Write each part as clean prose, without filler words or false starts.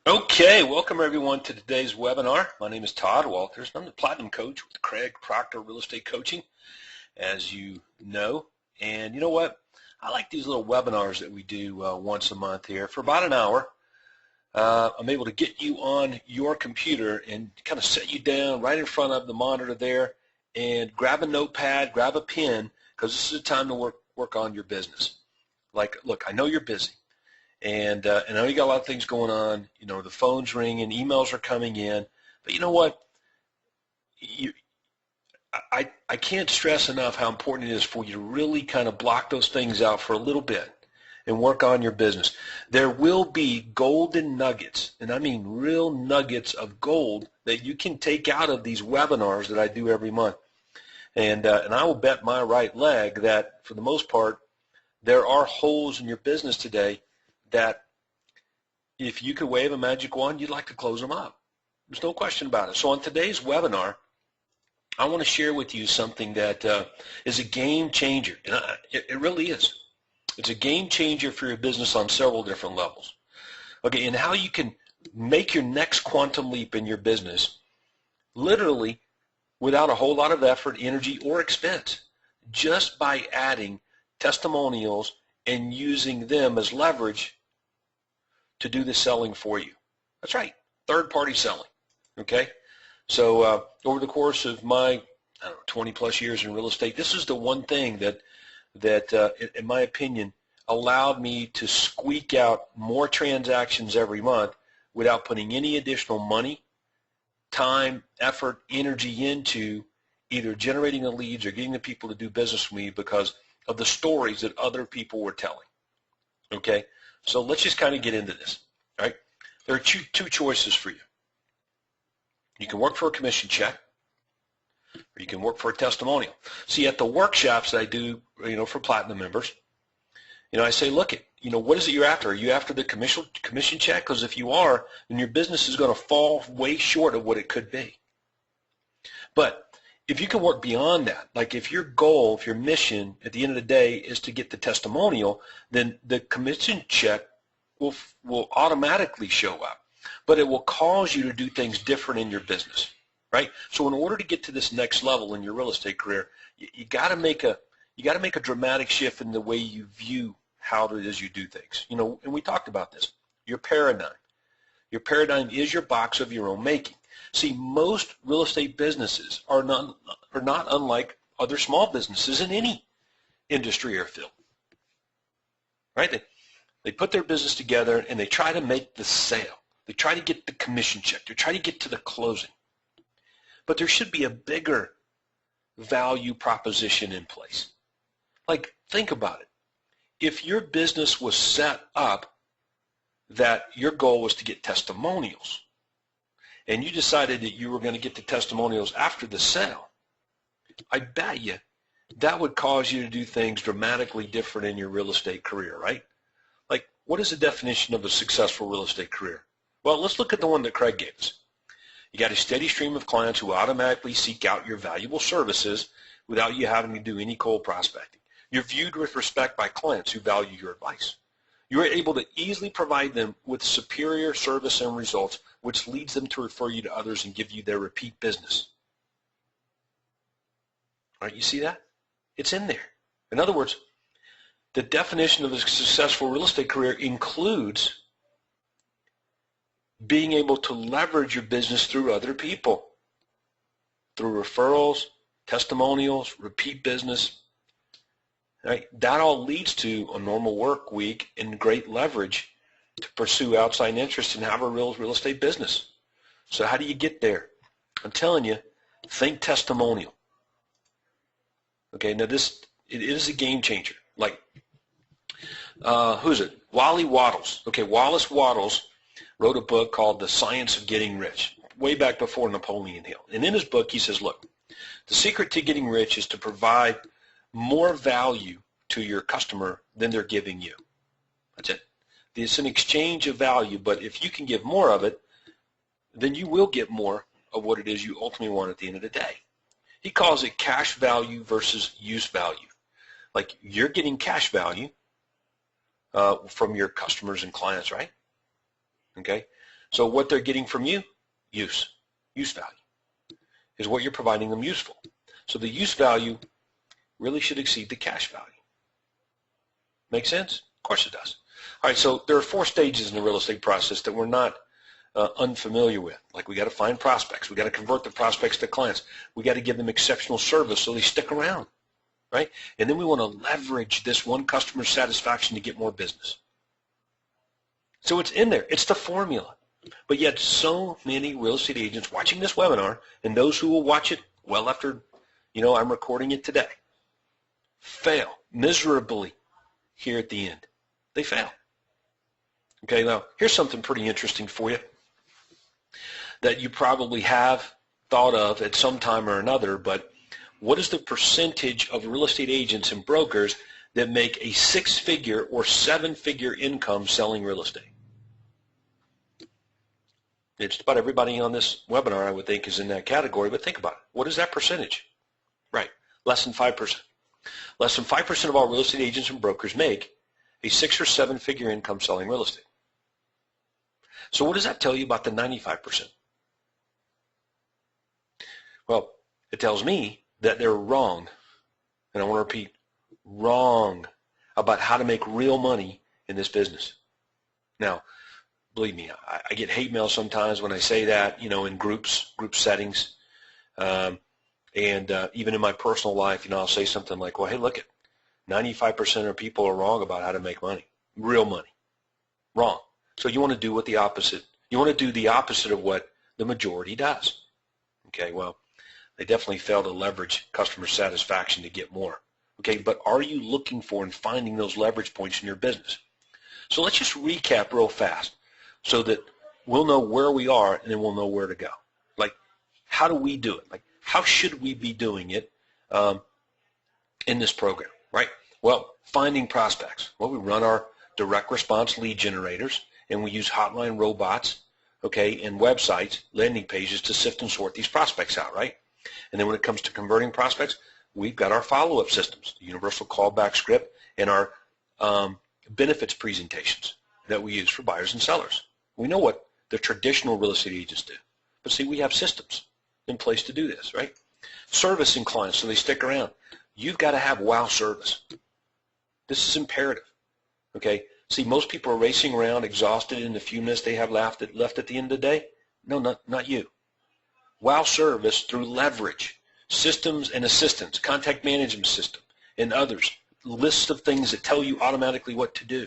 Okay, welcome everyone to today's webinar. My name is Todd Walters. I'm the Platinum Coach with Craig Proctor Real Estate Coaching, as you know. And you know what? I like these little webinars that we do once a month here for about an hour. I'm able to get you on your computer and kind of set you down right in front of the monitor there and grab a notepad, grab a pen, because this is the time to work on your business. Like, look, I know you're busy. And I know you got a lot of things going on. You know, the phone's ringing, emails are coming in. But you know what? I can't stress enough how important it is for you to really kind of block those things out for a little bit and work on your business. There will be golden nuggets, and I mean real nuggets of gold that you can take out of these webinars that I do every month. And I will bet my right leg that for the most part, there are holes in your business today that if you could wave a magic wand, you'd like to close them up. There's no question about it. So on today's webinar, I want to share with you something that is a game changer. And it really is. It's a game changer for your business on several different levels. Okay, and how you can make your next quantum leap in your business literally without a whole lot of effort, energy, or expense, just by adding testimonials and using them as leverage to do the selling for you. That's right, third-party selling, okay? So over the course of my 20-plus years in real estate, this is the one thing that in my opinion, allowed me to squeak out more transactions every month without putting any additional money, time, effort, energy into either generating the leads or getting the people to do business with me because of the stories that other people were telling, okay? So let's just kind of get into this, all right? There are two choices for you. You can work for a commission check, or you can work for a testimonial. See, at the workshops that I do, for Platinum members, I say, look, what is it you're after? Are you after the commission check? Because if you are, then your business is going to fall way short of what it could be. But if you can work beyond that, like if your goal, if your mission at the end of the day is to get the testimonial, then the commission check will automatically show up, but it will cause you to do things different in your business, right? So in order to get to this next level in your real estate career, you got to make a dramatic shift in the way you view how it is you do things. And we talked about this. Your paradigm. Your paradigm is your box of your own making. See, most real estate businesses are not unlike other small businesses in any industry or field, right? They put their business together and they try to make the sale. They try to get the commission check. They try to get to the closing. But there should be a bigger value proposition in place. Like, think about it. If your business was set up that your goal was to get testimonials, and you decided that you were going to get the testimonials after the sale, I bet you that would cause you to do things dramatically different in your real estate career, right? Like, what is the definition of a successful real estate career? Well, let's look at the one that Craig gave us. You got a steady stream of clients who automatically seek out your valuable services without you having to do any cold prospecting. You're viewed with respect by clients who value your advice. You are able to easily provide them with superior service and results, which leads them to refer you to others and give you their repeat business. All right, you see that? It's in there. In other words, the definition of a successful real estate career includes being able to leverage your business through other people, through referrals, testimonials, repeat business. Right? That all leads to a normal work week and great leverage to pursue outside interest and have a real estate business. So how do you get there? I'm telling you, think testimonial. Okay, now it is a game changer. Like, who's it? Wally Wattles. Okay, Wallace Wattles wrote a book called The Science of Getting Rich, way back before Napoleon Hill. And in his book, he says, look, the secret to getting rich is to provide more value to your customer than they're giving you. That's it. It's an exchange of value, but if you can give more of it, then you will get more of what it is you ultimately want at the end of the day. He calls it cash value versus use value. Like, you're getting cash value from your customers and clients, right? Okay? So what they're getting from you, use value, is what you're providing them useful. So the use value really should exceed the cash value. Make sense? Of course it does. All right, so there are 4 stages in the real estate process that we're not unfamiliar with. Like, we got to find prospects. We got to convert the prospects to clients. We got to give them exceptional service so they stick around, right? And then we want to leverage this one customer satisfaction to get more business. So it's in there. It's the formula. But yet so many real estate agents watching this webinar, and those who will watch it well after, I'm recording it today, fail miserably here at the end. They fail. Okay, now here's something pretty interesting for you that you probably have thought of at some time or another, but what is the percentage of real estate agents and brokers that make a 6-figure or 7-figure income selling real estate? It's about everybody on this webinar, I would think, is in that category, but think about it. What is that percentage? Right, less than 5%. Less than 5% of all real estate agents and brokers make a 6 or 7-figure income selling real estate. So what does that tell you about the 95%? Well, it tells me that they're wrong, and I want to repeat, wrong about how to make real money in this business. Now, believe me, I get hate mail sometimes when I say that, in group settings, and even in my personal life, I'll say something like, well, hey, look, 95% of people are wrong about how to make money, real money, wrong. So you want to do the opposite of what the majority does. Okay, well, they definitely fail to leverage customer satisfaction to get more. Okay, but are you looking for and finding those leverage points in your business? So let's just recap real fast so that we'll know where we are and then we'll know where to go. Like, how do we do it? Like, how should we be doing it in this program, right? Well, finding prospects. Well, we run our direct response lead generators, and we use hotline robots, okay, and websites, landing pages to sift and sort these prospects out, right? And then when it comes to converting prospects, we've got our follow-up systems, the universal callback script, and our benefits presentations that we use for buyers and sellers. We know what the traditional real estate agents do, but see, we have systems in place to do this, right? Servicing clients so they stick around. You've got to have wow service. This is imperative, okay? See, most people are racing around exhausted in the few minutes they have left at the end of the day. No, not you. Wow service through leverage, systems and assistance, contact management system, and others, lists of things that tell you automatically what to do,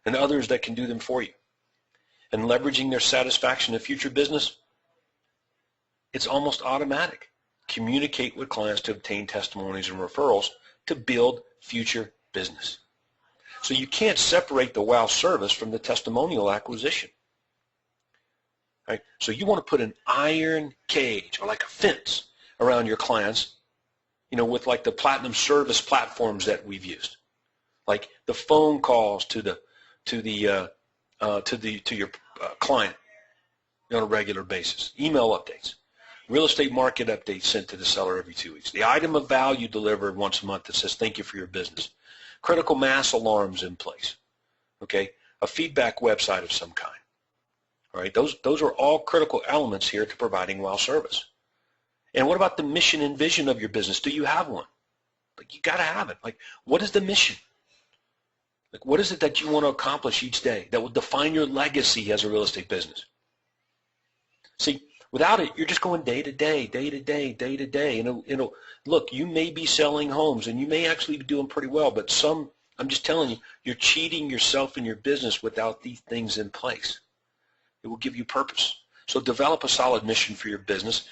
and others that can do them for you. And leveraging their satisfaction in future business, it's almost automatic. Communicate with clients to obtain testimonies and referrals to build future business. So you can't separate the wow service from the testimonial acquisition. Right? So you want to put an iron cage or like a fence around your clients, with like the platinum service platforms that we've used, like the phone calls to your client on a regular basis, email updates, real estate market updates sent to the seller every 2 weeks, the item of value delivered once a month that says thank you for your business, critical mass alarms in place, okay, a feedback website of some kind. All right, those are all critical elements here to providing wow service. And what about the mission and vision of your business? Do you have one? Like, you got to have it. Like, what is the mission? Like, what is it that you want to accomplish each day that will define your legacy as a real estate business? See, without it, you're just going day to day, day to day, day to day. And look, you may be selling homes and you may actually be doing pretty well, but I'm just telling you, you're cheating yourself and your business without these things in place. It will give you purpose. So develop a solid mission for your business.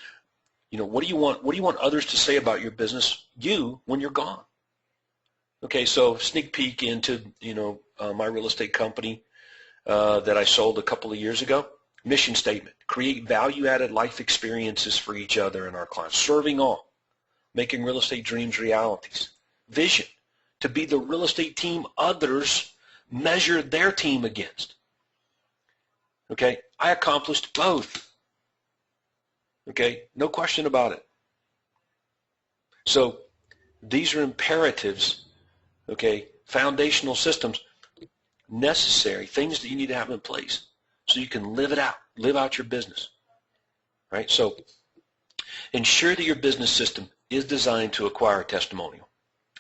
What do you want others to say about your business, when you're gone? Okay, so sneak peek into, my real estate company that I sold a couple of years ago. Mission statement: create value-added life experiences for each other and our clients, serving all, making real estate dreams realities. Vision: to be the real estate team others measure their team against. Okay, I accomplished both. Okay, no question about it. So these are imperatives, okay, foundational systems, necessary, things that you need to have in place so you can live it out, live out your business, right? So ensure that your business system is designed to acquire a testimonial.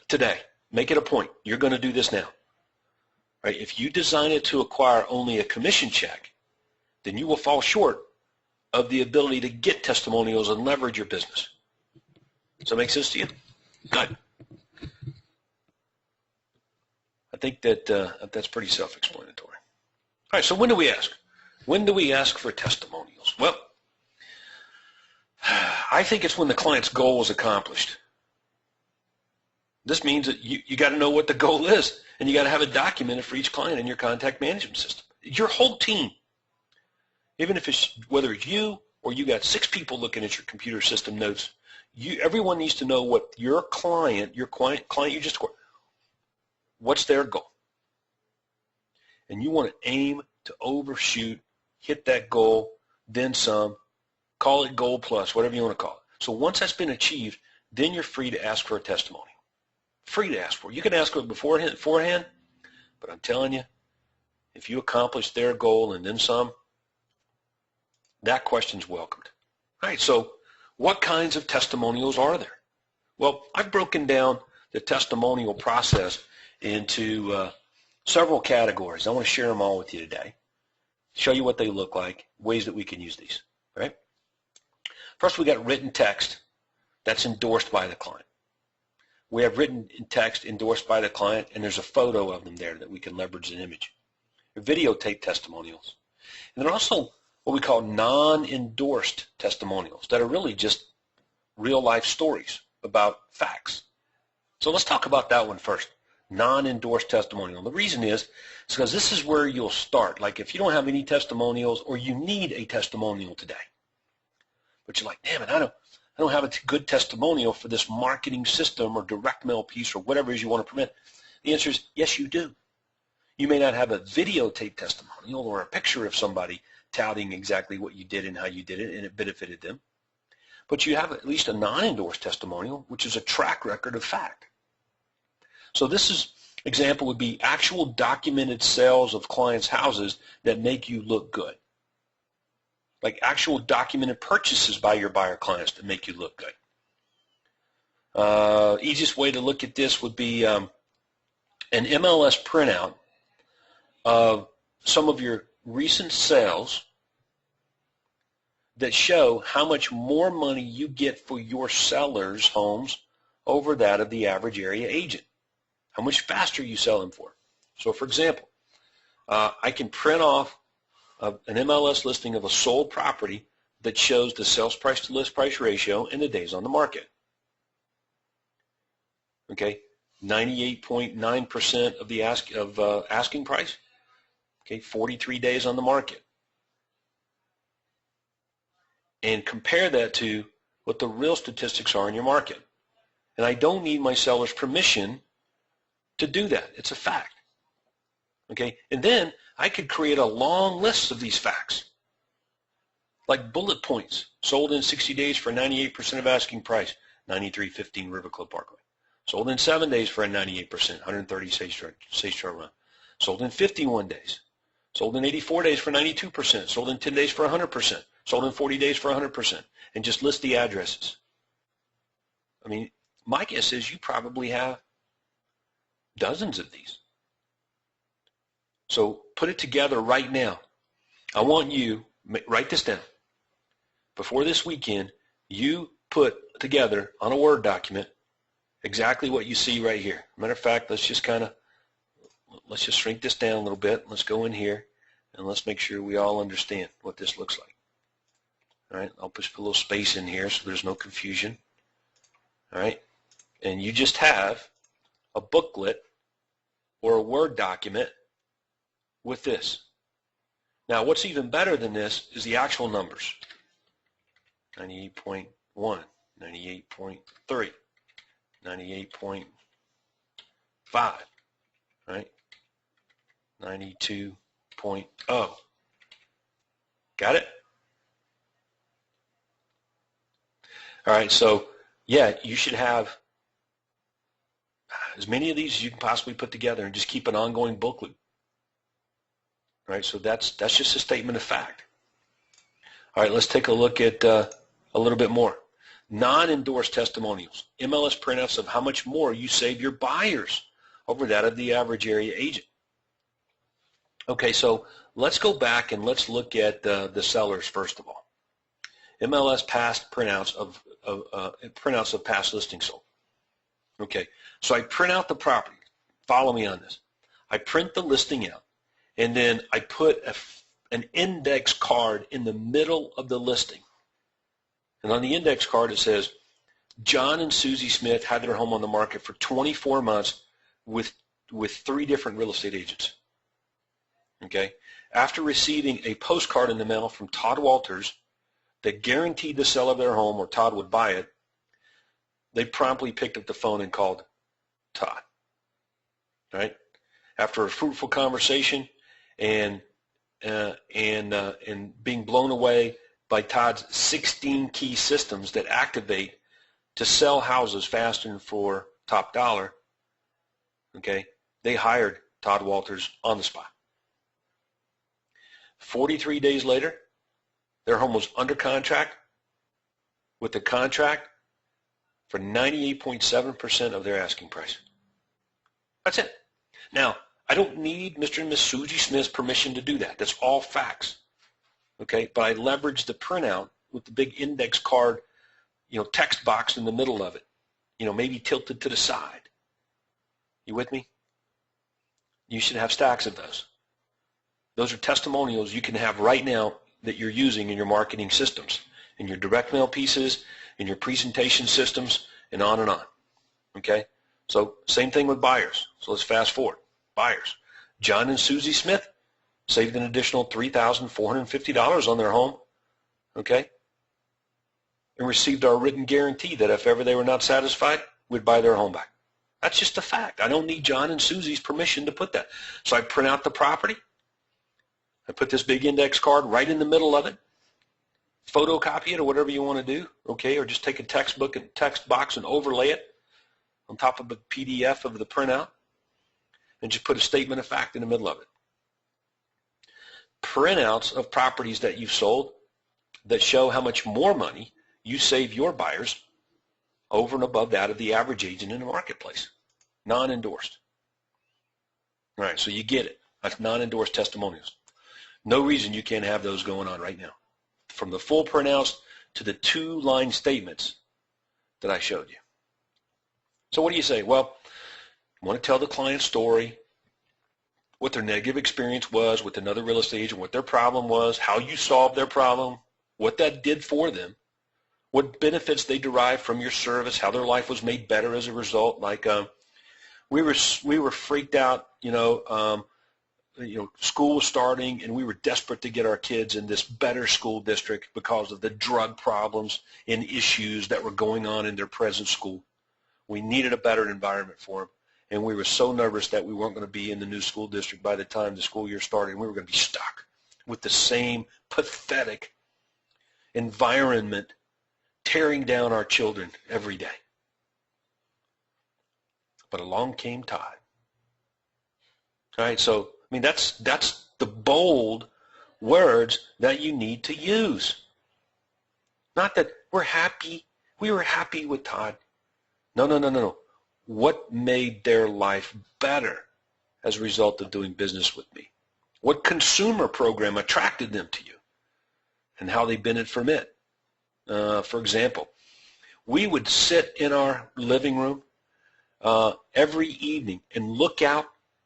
Today, make it a point. You're going to do this now, right? If you design it to acquire only a commission check, then you will fall short of the ability to get testimonials and leverage your business. Does that make sense to you? Good. I think that that's pretty self-explanatory. All right, so when do we ask? When do we ask for testimonials? Well, I think it's when the client's goal is accomplished. This means that you got to know what the goal is, and you got to have it documented for each client in your contact management system. Your whole team, even if it's whether it's you or you got 6 people looking at your computer system notes, everyone needs to know what your client you just acquired, what's their goal. And you want to aim to overshoot, hit that goal, then some, call it goal plus, whatever you want to call it. So once that's been achieved, then you're free to ask for a testimony. Free to ask for it. You can ask for it beforehand, but I'm telling you, if you accomplish their goal and then some, that question's welcomed. All right, so what kinds of testimonials are there? Well, I've broken down the testimonial process into several categories. I want to share them all with you today, show you what they look like, ways that we can use these. Right? First, we got written text that's endorsed by the client. We have written text endorsed by the client, and there's a photo of them there that we can leverage an image. Videotape testimonials. And then also what we call non-endorsed testimonials that are really just real-life stories about facts. So let's talk about that one first, non-endorsed testimonial. The reason is because this is where you'll start. Like if you don't have any testimonials or you need a testimonial today, but you're like, damn it, I don't have a good testimonial for this marketing system or direct mail piece or whatever it is you want to implement. The answer is yes, you do. You may not have a videotape testimonial or a picture of somebody touting exactly what you did and how you did it and it benefited them, but you have at least a non-endorsed testimonial, which is a track record of fact. So this example would be actual documented sales of clients' houses that make you look good. Like actual documented purchases by your buyer clients that make you look good. Easiest way to look at this would be an MLS printout of some of your recent sales that show how much more money you get for your sellers' homes over that of the average area agent. How much faster you sell them for. So for example, I can print off an MLS listing of a sold property that shows the sales price to list price ratio and the days on the market. Okay, 98.9% of the asking price. Okay, 43 days on the market. And compare that to what the real statistics are in your market. And I don't need my seller's permission to do that. It's a fact. Okay, and then I could create a long list of these facts, like bullet points. Sold in 60 days for 98% of asking price, 9315 River Club Parkway. Sold in 7 days for a 98%, 130 Sage Trail Run. Sold in 51 days. Sold in 84 days for 92%. Sold in 10 days for 100%. Sold in 40 days for 100%. And just list the addresses. I mean, my guess is you probably have dozens of these. So put it together right now. I want you, write this down. Before this weekend, you put together on a Word document exactly what you see right here. Matter of fact, let's just shrink this down a little bit. Let's go in here and let's make sure we all understand what this looks like. All right, I'll put a little space in here so there's no confusion. All right, and you just have a booklet or a Word document with this. Now, what's even better than this is the actual numbers. 98.1, 98.3, 98.5, right? 92.0. Got it? All right, so yeah, you should have as many of these as you can possibly put together and just keep an ongoing booklet. All right, so that's just a statement of fact. All right, let's take a look at a little bit more. Non-endorsed testimonials, MLS printouts of how much more you save your buyers over that of the average area agent. Okay, so let's go back and let's look at the sellers first of all. MLS past printouts of past listings sold. Okay, so I print out the property. Follow me on this. I print the listing out, and then I put an index card in the middle of the listing. And on the index card it says, John and Susie Smith had their home on the market for 24 months with 3 different real estate agents. Okay, after receiving a postcard in the mail from Todd Walters that guaranteed the sale of their home or Todd would buy it, they promptly picked up the phone and called Todd. Right? After a fruitful conversation and being blown away by Todd's 16 key systems that activate to sell houses faster and for top dollar, okay, they hired Todd Walters on the spot. 43 days later, their home was under contract with the contract for 98.7% of their asking price. That's it. Now, I don't need Mr. and Miss Susie Smith's permission to do that. That's all facts. Okay, but I leveraged the printout with the big index card, text box in the middle of it, maybe tilted to the side. You with me? You should have stacks of those. Those are testimonials you can have right now that you're using in your marketing systems, in your direct mail pieces, in your presentation systems, and on and on. Okay? So same thing with buyers. So let's fast forward. Buyers. John and Susie Smith saved an additional $3,450 on their home, okay, and received our written guarantee that if ever they were not satisfied, we'd buy their home back. That's just a fact. I don't need John and Susie's permission to put that. So I print out the property. I put this big index card right in the middle of it, photocopy it or whatever you want to do, okay, or just take a textbook and text box and overlay it on top of a PDF of the printout and just put a statement of fact in the middle of it. Printouts of properties that you've sold that show how much more money you save your buyers over and above that of the average agent in the marketplace. Non-endorsed. All right, so you get it. That's non-endorsed testimonials. No reason you can't have those going on right now. From the full printouts to the 2-line statements that I showed you. So what do you say? Well, I want to tell the client's story, what their negative experience was with another real estate agent, what their problem was, how you solved their problem, what that did for them, what benefits they derived from your service, how their life was made better as a result. Like we were freaked out, school was starting, and we were desperate to get our kids in this better school district because of the drug problems and issues that were going on in their present school. We needed a better environment for them, and we were so nervous that we weren't going to be in the new school district by the time the school year started, and we were going to be stuck with the same pathetic environment tearing down our children every day. But along came Todd. All right, so that's the bold words that you need to use. Not that we were happy with Todd. No. What made their life better as a result of doing business with me? What consumer program attracted them to you and how they benefited from it? For example, we would sit in our living room every evening and look out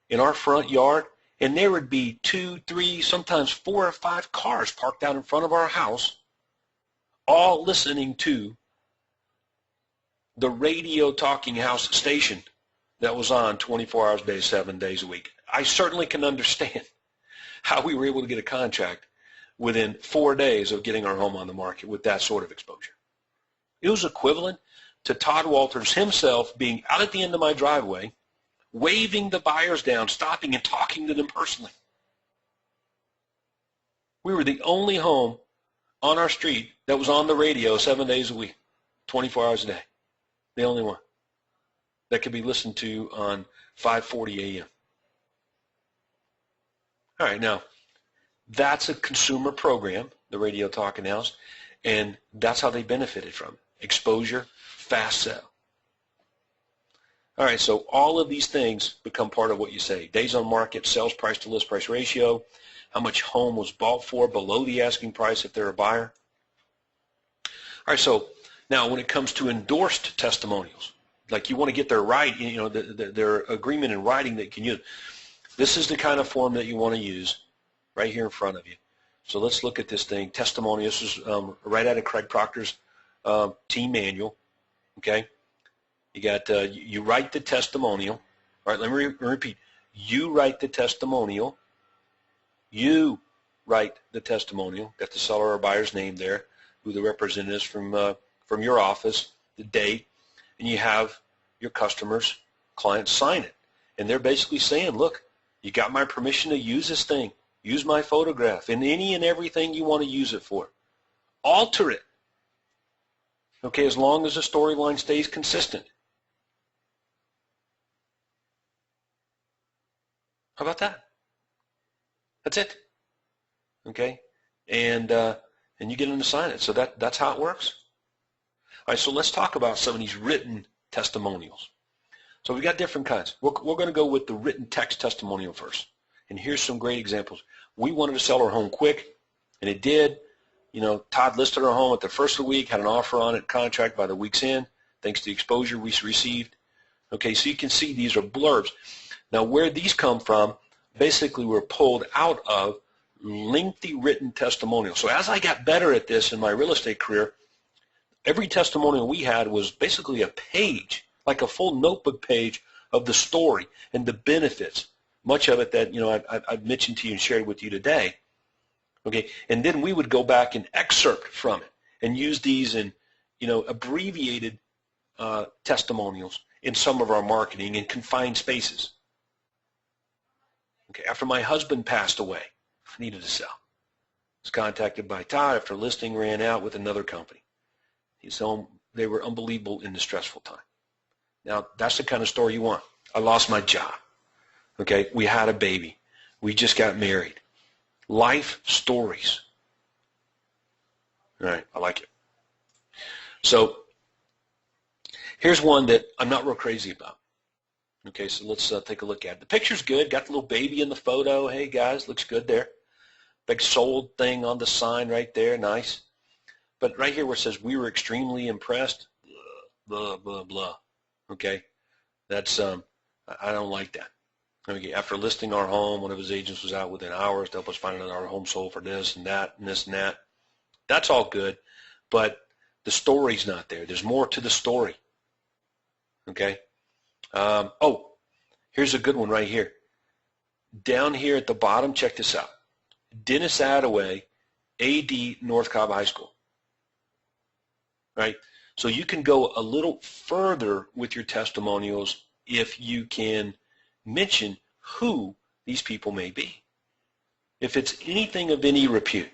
in our front yard, and there would be 2, 3, sometimes 4 or 5 cars parked out in front of our house, all listening to the radio talking house station that was on 24 hours a day, 7 days a week. I certainly can understand how we were able to get a contract within 4 days of getting our home on the market with that sort of exposure. It was equivalent to Todd Walters himself being out at the end of my driveway, waving the buyers down, stopping and talking to them personally. We were the only home on our street that was on the radio 7 days a week, 24 hours a day. The only one that could be listened to on 5:40 a.m. All right, now, That's a consumer program, the radio talk announced, and that's how they benefited from it. Exposure, fast sell. All right, so all of these things become part of what you say. Days on market, sales price to list price ratio, how much home was bought for below the asking price if they're a buyer. All right, so now when it comes to endorsed testimonials, like you want to get their their agreement in writing that you can use. This is the kind of form that you want to use right here in front of you. So let's look at this thing. Testimonial. This is right out of Craig Proctor's team manual. Okay, you got you write the testimonial. All right, let me repeat. You write the testimonial. You write the testimonial. Got the seller or buyer's name there, who the representative is from your office, the date, and you have your customers, clients sign it. And they're basically saying, look, you got my permission to use this thing. Use my photograph in any and everything you want to use it for. Alter it. Okay, as long as the storyline stays consistent. How about that? That's it. Okay, and you get them to sign it. So that's how it works. All right, so let's talk about some of these written testimonials. So we've got different kinds. We're going to go with the written text testimonial first. And here's some great examples. We wanted to sell our home quick, and it did. You know, Todd listed our home at the first of the week, had an offer on it, contract by the week's end, thanks to the exposure we received. Okay, so you can see these are blurbs. Now, where these come from, basically were pulled out of lengthy written testimonials. So as I got better at this in my real estate career, every testimonial we had was basically a page, like a full notebook page of the story and the benefits, much of it that, you know, I've mentioned to you and shared with you today. Okay, and then we would go back and excerpt from it and use these in, you know, abbreviated testimonials in some of our marketing in confined spaces. Okay, after my husband passed away, I needed to sell. I was contacted by Todd after listing ran out with another company. So they were unbelievable in the stressful time. Now, that's the kind of story you want. I lost my job. Okay, we had a baby. We just got married. Life stories. All right, I like it. So here's one that I'm not real crazy about. Okay, so let's take a look at it. The picture's good. Got the little baby in the photo. Hey, guys, looks good there. Big sold thing on the sign right there. Nice. But right here where it says, we were extremely impressed, blah, blah, blah. Okay, that's, I don't like that. Okay, after listing our home, one of his agents was out within hours to help us find out our home sold for this and that and this and that. That's all good, but the story's not there. There's more to the story. Okay. Oh, here's a good one right here. Down here at the bottom, check this out. Dennis Attaway, AD, North Cobb High School. Right? So you can go a little further with your testimonials if you can mention who these people may be. If it's anything of any repute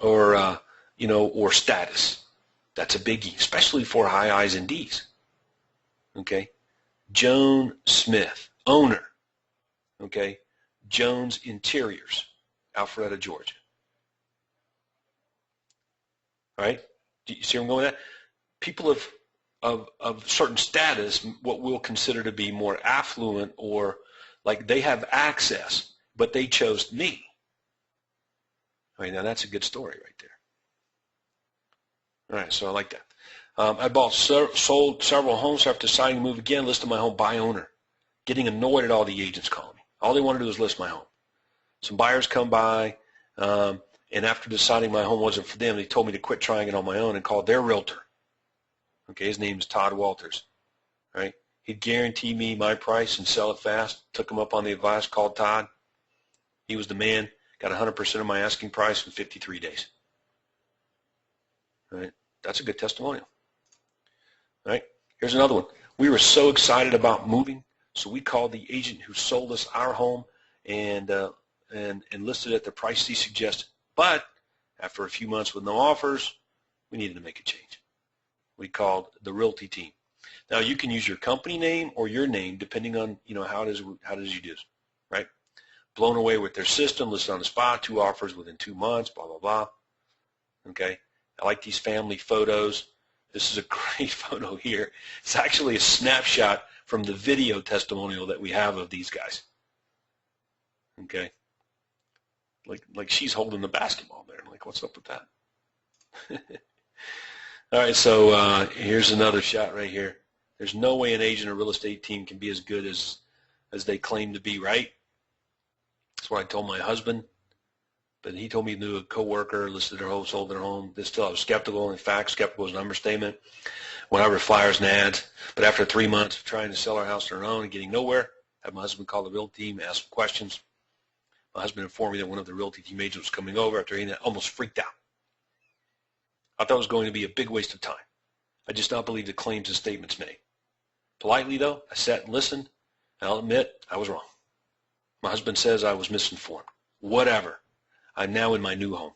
or, you know, or status, that's a biggie, especially for high I's and D's. Okay? Joan Smith, owner. Okay? Jones Interiors, Alpharetta, Georgia. All right? Do you see where I'm going with that? People of certain status, what we'll consider to be more affluent, or like they have access, but they chose me. All right, now that's a good story right there. All right, so I like that. I sold several homes after deciding to move again, listed my home by owner, getting annoyed at all the agents calling me. All they want to do is list my home. Some buyers come by, and after deciding my home wasn't for them, they told me to quit trying it on my own and called their realtor. Okay, his name is Todd Walters. Right? He'd guarantee me my price and sell it fast. Took him up on the advice, called Todd. He was the man. Got 100% of my asking price in 53 days. All right? That's a good testimonial. All right? Here's another one. We were so excited about moving, so we called the agent who sold us our home and listed it at the price he suggested. But after a few months with no offers, we needed to make a change. We called the realty team. Now you can use your company name or your name depending on, you know, how it is you do this, right? blown away with their system, listed on the spot, 2 offers within 2 months, blah, blah, blah. Okay, I like these family photos. This is a great photo here. It's actually a snapshot from the video testimonial that we have of these guys. Okay, like she's holding the basketball there. Like, what's up with that? All right, so here's another shot right here. There's no way an agent or real estate team can be as good as they claim to be, right? That's what I told my husband. But he told me he knew a coworker, listed their home, sold their home. Still, I was skeptical. In fact, skeptical is an understatement. Went over flyers and ads. But after 3 months of trying to sell our house on our own and getting nowhere, I had my husband call the realty team, ask some questions. My husband informed me that one of the realty team agents was coming over. After hearing that, almost freaked out. I thought it was going to be a big waste of time. I just not believe the claims and statements made. Politely, though, I sat and listened. I'll admit I was wrong. My husband says I was misinformed. Whatever. I'm now in my new home.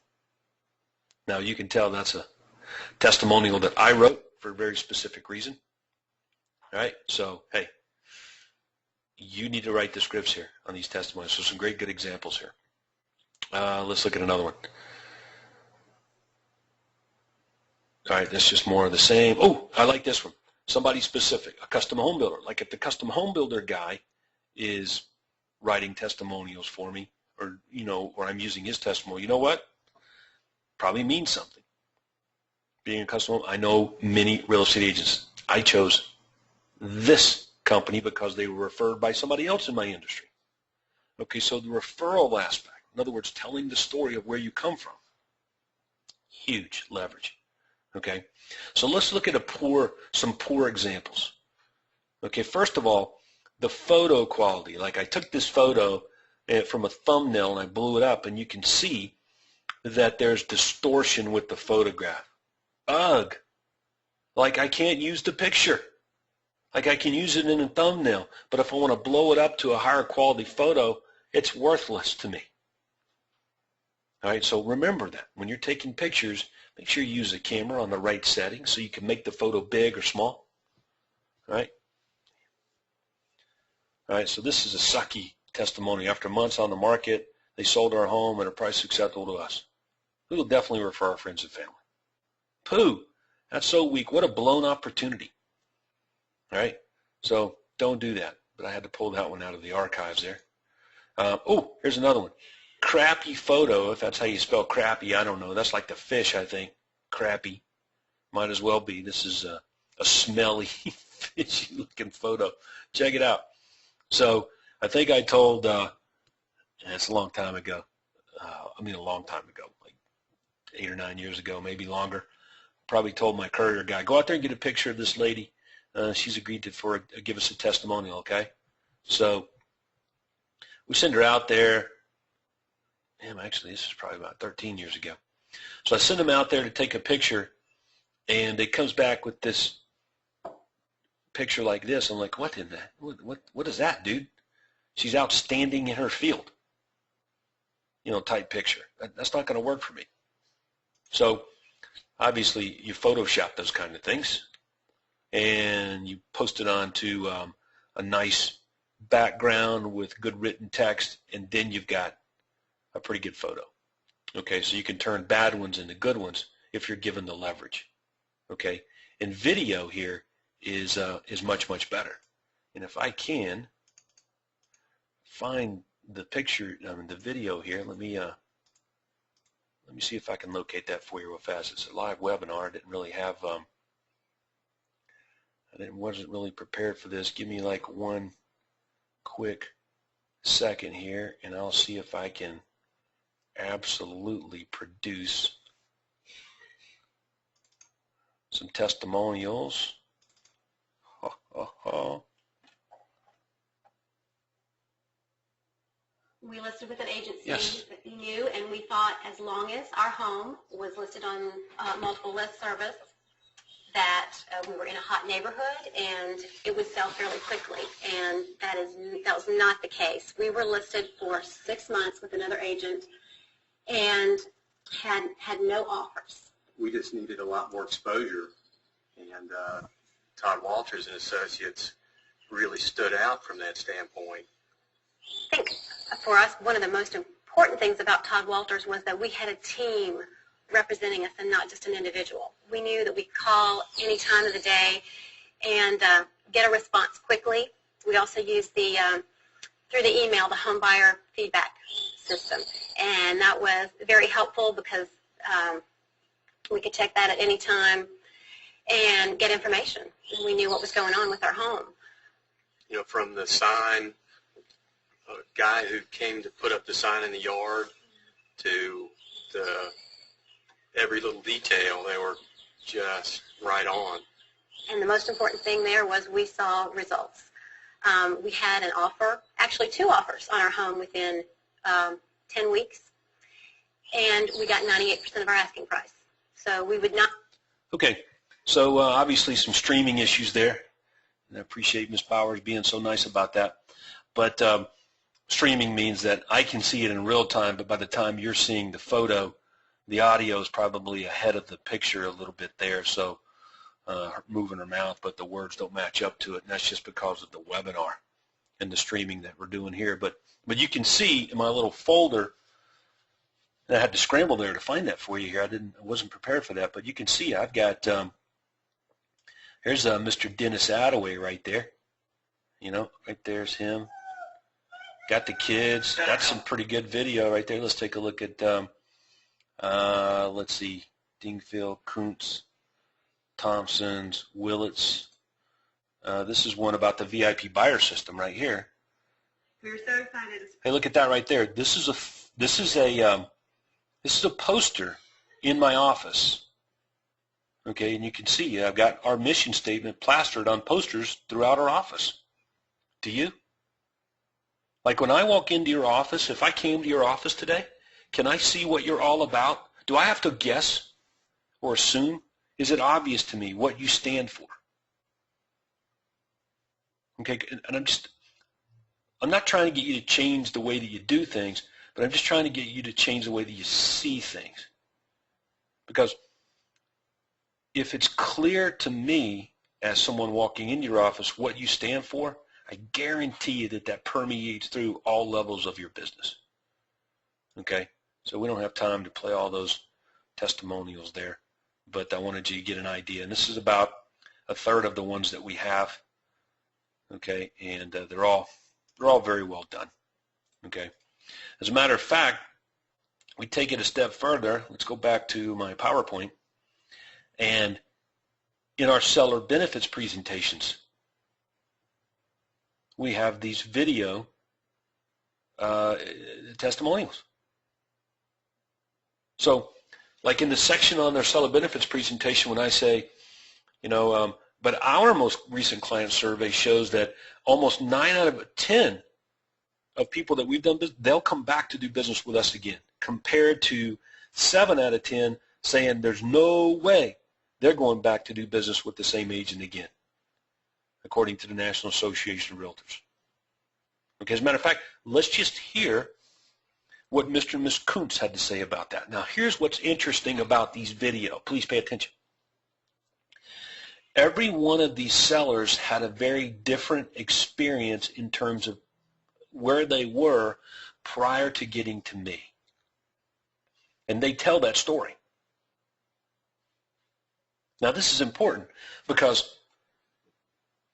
Now, you can tell that's a testimonial that I wrote for a very specific reason. All right? So, hey, you need to write the scripts here on these testimonials. So some great, good examples here. Let's look at another one. All right, that's just more of the same. Oh, I like this one. Somebody specific, a custom home builder. Like if the custom home builder guy is writing testimonials for me, or, you know, or I'm using his testimony, you know what? Probably means something. Being a custom home, I know many real estate agents. I chose this company because they were referred by somebody else in my industry. Okay, so the referral aspect, in other words, telling the story of where you come from, huge leverage. Okay, so let's look at some poor examples. Okay, first of all, the photo quality. Like I took this photo from a thumbnail and I blew it up, and you can see that there's distortion with the photograph. Ugh. Like I can't use the picture. Like I can use it in a thumbnail, but if I want to blow it up to a higher quality photo, it's worthless to me. All right, so remember that. When you're taking pictures, make sure you use the camera on the right setting so you can make the photo big or small. All right? All right, so this is a sucky testimony. After months on the market, they sold our home at a price acceptable to us. We will definitely refer our friends and family. Pooh, that's so weak. What a blown opportunity. All right, so don't do that. But I had to pull that one out of the archives there. Oh, here's another one. Crappy photo, if that's how you spell crappy, I don't know. That's like the fish, I think. Crappy. Might as well be. This is a smelly, fishy-looking photo. Check it out. So I think I told, it's a long time ago. A long time ago, like 8 or 9 years ago, maybe longer. Probably told my courier guy, go out there and get a picture of this lady. She's agreed to give us a testimonial, okay? So we send her out there. Actually, this is probably about 13 years ago. So I send him out there to take a picture, and it comes back with this picture like this. I'm like, what in that? What is that, dude? She's outstanding in her field. You know, type picture. That's not going to work for me. So obviously, you Photoshop those kind of things, and you post it onto a nice background with good written text, and then you've got a pretty good photo. Okay, so you can turn bad ones into good ones if you're given the leverage. Okay, and video here is much, much better. And if I can find the picture, the video here, let me see if I can locate that for you real fast. It's a live webinar. I didn't really have, wasn't really prepared for this. Give me like one quick second here, and I'll see if I can absolutely produce some testimonials. We listed with an agency Yes. that we knew, and we thought as long as our home was listed on multiple list service, that we were in a hot neighborhood and it would sell fairly quickly. And that was not the case. We were listed for 6 months with another agent and had no offers. We just needed a lot more exposure, and Todd Walters and Associates really stood out from that standpoint. Thanks. for us, one of the most important things about Todd Walters was that we had a team representing us and not just an individual. We knew that we could call any time of the day and get a response quickly. We also used through the email, the home buyer feedback system, and that was very helpful because we could check that at any time and get information. We knew what was going on with our home. You know, from the sign, a guy who came to put up the sign in the yard to every little detail, they were just right on. And the most important thing there was we saw results. We had an offer, actually 2 offers on our home within 10 weeks, and we got 98% of our asking price. So we would not. Okay, so obviously some streaming issues there, and I appreciate Ms. Powers being so nice about that. But streaming means that I can see it in real time, but by the time you're seeing the photo, the audio is probably ahead of the picture a little bit there, so moving her mouth, but the words don't match up to it, and that's just because of the webinar and the streaming that we're doing here. But you can see in my little folder, and I had to scramble there to find that for you here. I wasn't prepared for that, but you can see I've got here's Mr. Dennis Attaway right there. You know, right there's him. Got the kids. That's some pretty good video right there. Let's take a look at let's see, Dingfield, Kuntz, Thompson's, Willits. This is one about the VIP buyer system right here. We're so excited. Hey, look at that right there. This is a poster in my office. Okay, and you can see I've got our mission statement plastered on posters throughout our office. Do you? Like when I walk into your office, if I came to your office today, can I see what you're all about? Do I have to guess or assume? Is it obvious to me what you stand for? Okay, and I'm not trying to get you to change the way that you do things, but I'm just trying to get you to change the way that you see things. Because if it's clear to me as someone walking into your office what you stand for, I guarantee you that permeates through all levels of your business. Okay? So we don't have time to play all those testimonials there, but I wanted you to get an idea. And this is about a third of the ones that we have. Okay? And they're all very well done. Okay? As a matter of fact, we take it a step further. Let's go back to my PowerPoint. And in our seller benefits presentations, we have these video testimonials. So, like in the section on their seller benefits presentation, when I say, but our most recent client survey shows that almost 9 out of 10 of people that we've done business, they'll come back to do business with us again, compared to 7 out of 10 saying there's no way they're going back to do business with the same agent again, according to the National Association of Realtors. Okay, as a matter of fact, let's just hear what Mr. and Ms. Kuntz had to say about that. Now, here's what's interesting about these videos. Please pay attention. Every one of these sellers had a very different experience in terms of where they were prior to getting to me. And they tell that story. Now, this is important because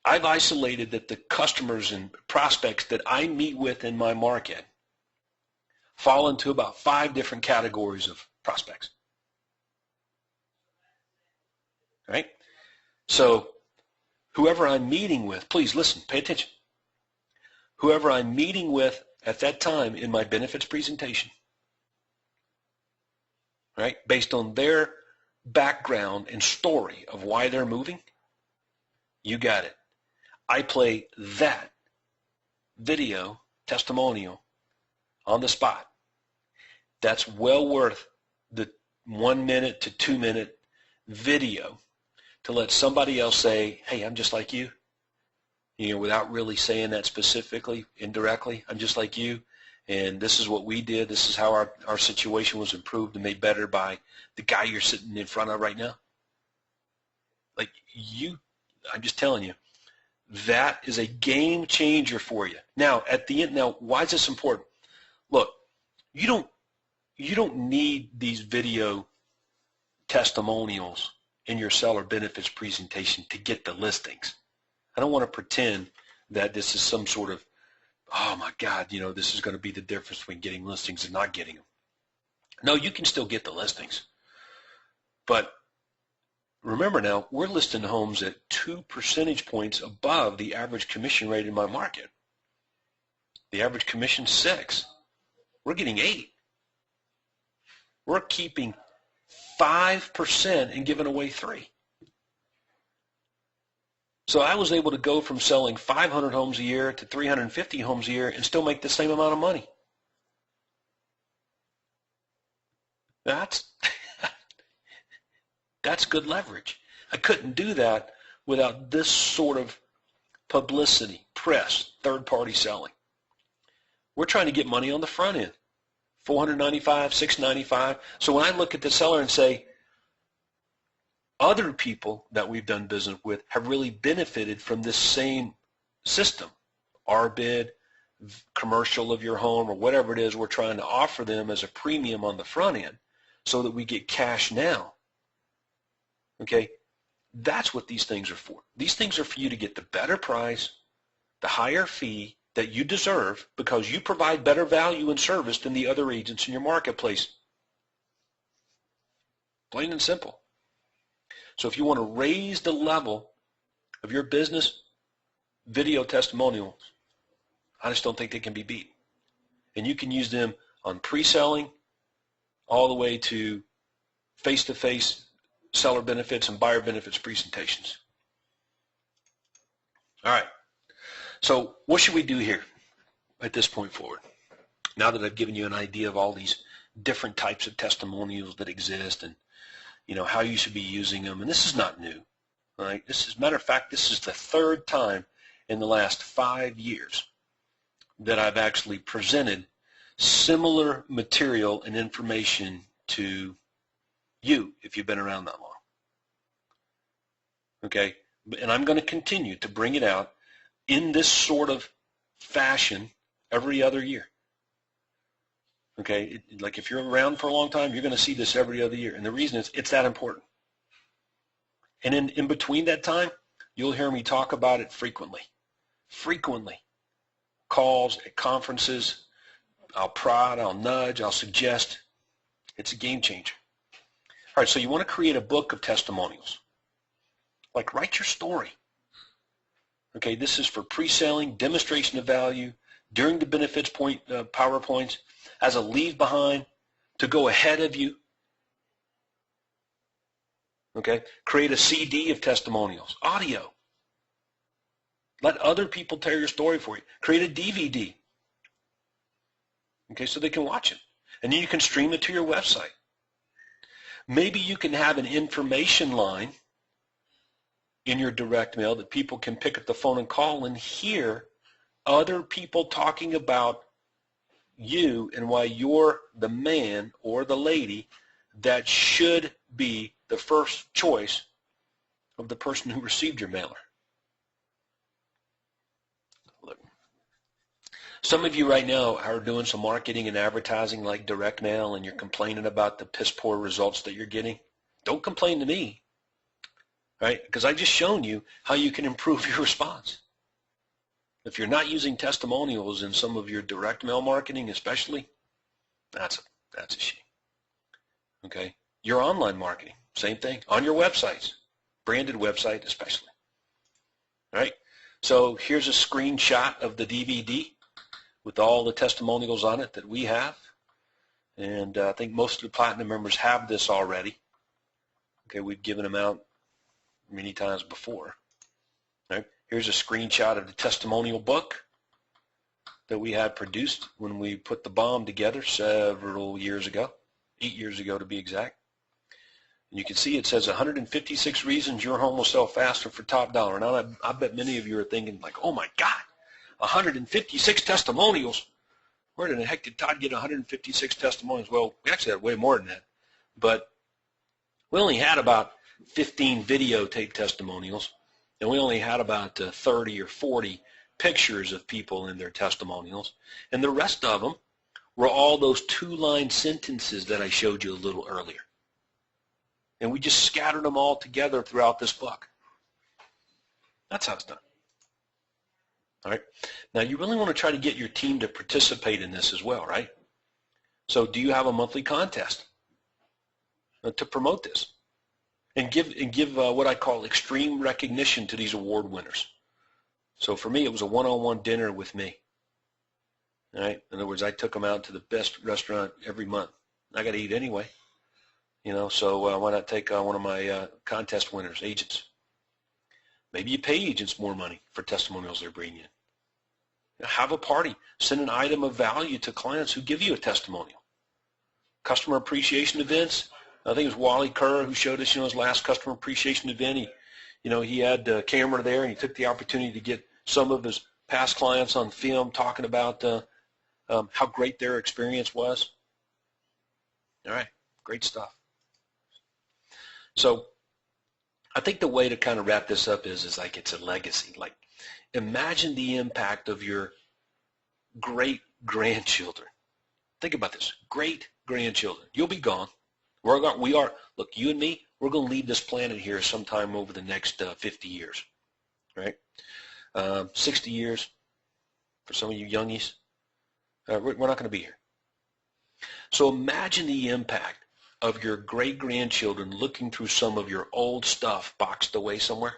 I've isolated that the customers and prospects that I meet with in my market fall into about 5 different categories of prospects. All right? So whoever I'm meeting with, please listen, pay attention. Whoever I'm meeting with at that time in my benefits presentation, right, based on their background and story of why they're moving, you got it. I play that video testimonial on the spot. That's well worth the 1 minute to 2 minute video to let somebody else say, hey, I'm just like you, without really saying that specifically, indirectly. I'm just like you, and this is what we did. This is how our situation was improved and made better by the guy you're sitting in front of right now. Like I'm just telling you, that is a game changer for you. Now, at the end, why is this important? look, you don't need these video testimonials in your seller benefits presentation to get the listings. I don't want to pretend that this is some sort of, oh my God, this is going to be the difference between getting listings and not getting them. No, you can still get the listings. But remember now, we're listing homes at 2 percentage points above the average commission rate in my market. The average commission's 6. We're getting 8. We're keeping 5% and giving away 3. So I was able to go from selling 500 homes a year to 350 homes a year and still make the same amount of money. That's good leverage. I couldn't do that without this sort of publicity, press, third-party selling. We're trying to get money on the front end, $495, $695. So when I look at the seller and say, other people that we've done business with have really benefited from this same system, our bid, commercial of your home, or whatever it is we're trying to offer them as a premium on the front end so that we get cash now. Okay, that's what these things are for. These things are for you to get the better price, the higher fee that you deserve because you provide better value and service than the other agents in your marketplace. Plain and simple. So if you want to raise the level of your business video testimonials, I just don't think they can be beat. And you can use them on pre-selling all the way to face-to-face seller benefits and buyer benefits presentations. All right. So what should we do here at this point forward? Now that I've given you an idea of all these different types of testimonials that exist and how you should be using them, and this is not new. All right? This is, matter of fact, this is the 3rd time in the last 5 years that I've actually presented similar material and information to you if you've been around that long. Okay? And I'm going to continue to bring it out in this sort of fashion every other year. Okay? Like if you're around for a long time, you're going to see this every other year. And the reason is it's that important. And in between that time, you'll hear me talk about it frequently. Frequently. Calls, at conferences, I'll prod, I'll nudge, I'll suggest. It's a game changer. All right, so you want to create a book of testimonials. Like write your story. Okay, this is for pre-selling, demonstration of value, during the benefits point PowerPoints, as a leave behind, to go ahead of you. Okay, create a CD of testimonials, audio. Let other people tell your story for you. Create a DVD. Okay, so they can watch it. And then you can stream it to your website. Maybe you can have an information line in your direct mail that people can pick up the phone and call and hear other people talking about you and why you're the man or the lady that should be the first choice of the person who received your mailer. Look. Some of you right now are doing some marketing and advertising like direct mail, and you're complaining about the piss poor results that you're getting. Don't complain to me, right? Because I just shown you how you can improve your response. If you're not using testimonials in some of your direct mail marketing especially, that's a shame. Okay? Your online marketing, same thing. On your websites, branded website especially. All right? So here's a screenshot of the DVD with all the testimonials on it that we have. And I think most of the Platinum members have this already. Okay, we've given them out many times before. All right? Here's a screenshot of the testimonial book that we had produced when we put the bomb together several years ago, 8 years ago to be exact. And you can see it says 156 reasons your home will sell faster for top dollar. Now, I bet many of you are thinking like, oh my God, 156 testimonials. Where the heck did Todd get 156 testimonials? Well, we actually had way more than that. But we only had about 15 videotape testimonials, and we only had about 30 or 40 pictures of people in their testimonials. And the rest of them were all those two-line sentences that I showed you a little earlier. And we just scattered them all together throughout this book. That's how it's done. All right. Now, you really want to try to get your team to participate in this as well, right? So do you have a monthly contest to promote this? And give what I call extreme recognition to these award winners. So for me, it was a one-on-one dinner with me. All right. In other words, I took them out to the best restaurant every month. I got to eat anyway, So why not take one of my contest winners, agents? Maybe you pay agents more money for testimonials they're bringing in. Have a party. Send an item of value to clients who give you a testimonial. Customer appreciation events. I think it was Wally Kerr who showed us, his last customer appreciation event. He had a camera there, and he took the opportunity to get some of his past clients on film talking about how great their experience was. All right, great stuff. So I think the way to kind of wrap this up is like it's a legacy. Like, imagine the impact of your great-grandchildren. Think about this, great-grandchildren. You'll be gone. Look, you and me, we're going to leave this planet here sometime over the next 50 years, right? 60 years for some of you youngies. We're not going to be here. So imagine the impact of your great-grandchildren looking through some of your old stuff boxed away somewhere,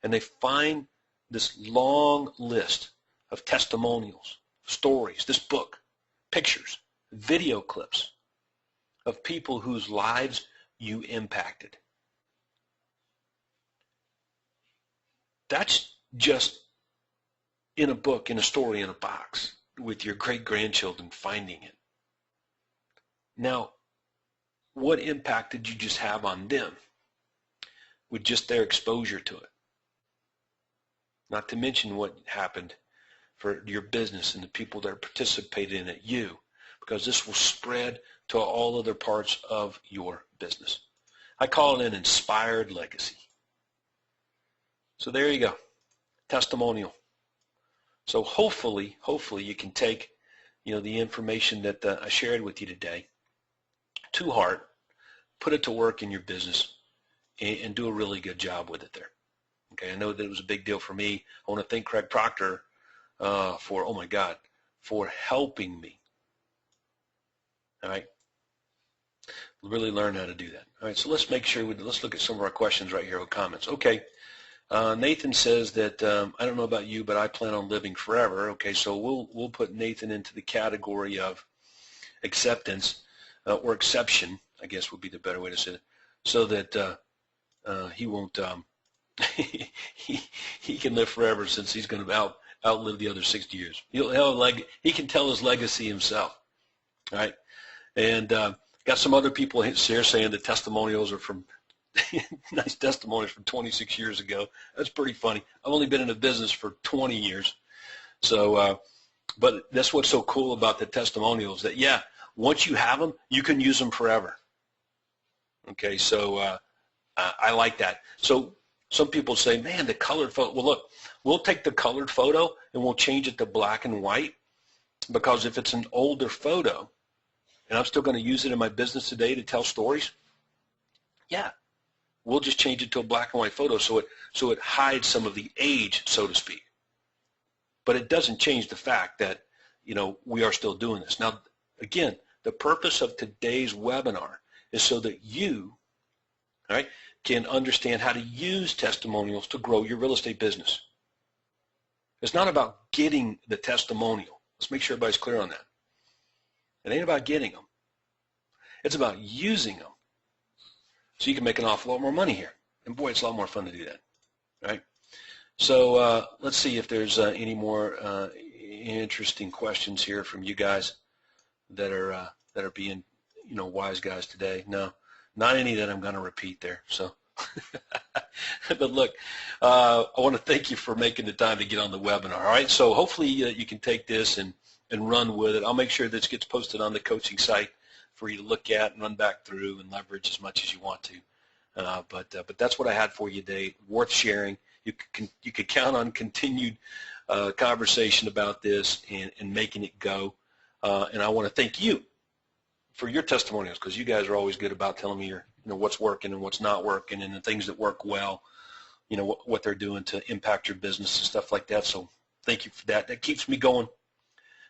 and they find this long list of testimonials, stories, this book, pictures, video clips of people whose lives you impacted. That's just in a book, in a story, in a box, with your great-grandchildren finding it. Now, what impact did you just have on them with just their exposure to it? Not to mention what happened for your business and the people that participated in it, because this will spread to all other parts of your business. I call it an inspired legacy. So there you go, testimonial. So hopefully you can take, the information that I shared with you today to heart, put it to work in your business, and do a really good job with it there. Okay, I know that it was a big deal for me. I want to thank Craig Proctor for helping me. All right, really learn how to do that. All right, so let's look at some of our questions right here or comments. Okay, Nathan says that I don't know about you, but I plan on living forever. Okay, so we'll put Nathan into the category of acceptance or exception, I guess would be the better way to say it, so that he won't he can live forever since he's going to outlive the other 60 years. He can tell his legacy himself. All right, and got some other people here saying that testimonials are from nice testimonies from 26 years ago. That's pretty funny. I've only been in the business for 20 years. So, but that's what's so cool about the testimonials, that, once you have them, you can use them forever. Okay, so I like that. So some people say, man, the colored photo. Well, look, we'll take the colored photo and we'll change it to black and white, because if it's an older photo and I'm still going to use it in my business today to tell stories, we'll just change it to a black and white photo so it hides some of the age, so to speak. But it doesn't change the fact that, we are still doing this. Now, again, the purpose of today's webinar is so that you, all right, can understand how to use testimonials to grow your real estate business. It's not about getting the testimonial. Let's make sure everybody's clear on that. It ain't about getting them. It's about using them so you can make an awful lot more money here. And boy, it's a lot more fun to do that, right? So let's see if there's any more interesting questions here from you guys that are being, wise guys today. No, not any that I'm going to repeat there. So, but look, I want to thank you for making the time to get on the webinar. All right, so hopefully you can take this and run with it. I'll make sure this gets posted on the coaching site for you to look at and run back through and leverage as much as you want to. But that's what I had for you today. Worth sharing. You could count on continued conversation about this and making it go. And I want to thank you for your testimonials, because you guys are always good about telling me what's working and what's not working, and the things that work well, what they're doing to impact your business and stuff like that. So thank you for that. That keeps me going,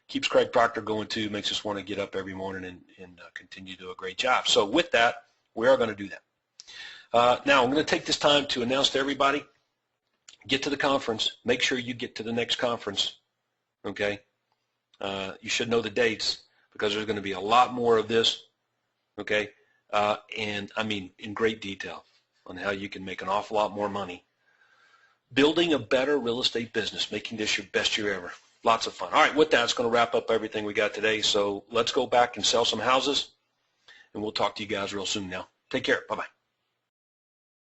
keeps Craig Proctor going too, makes us want to get up every morning and continue to do a great job. So with that, we are going to do that. Now I'm going to take this time to announce to everybody, get to the conference. Make sure you get to the next conference, okay? You should know the dates, because there's going to be a lot more of this, okay? And I mean in great detail on how you can make an awful lot more money building a better real estate business, making this your best year ever. Lots of fun. All right, with that, it's going to wrap up everything we got today. So let's go back and sell some houses, and we'll talk to you guys real soon now. Take care. Bye-bye.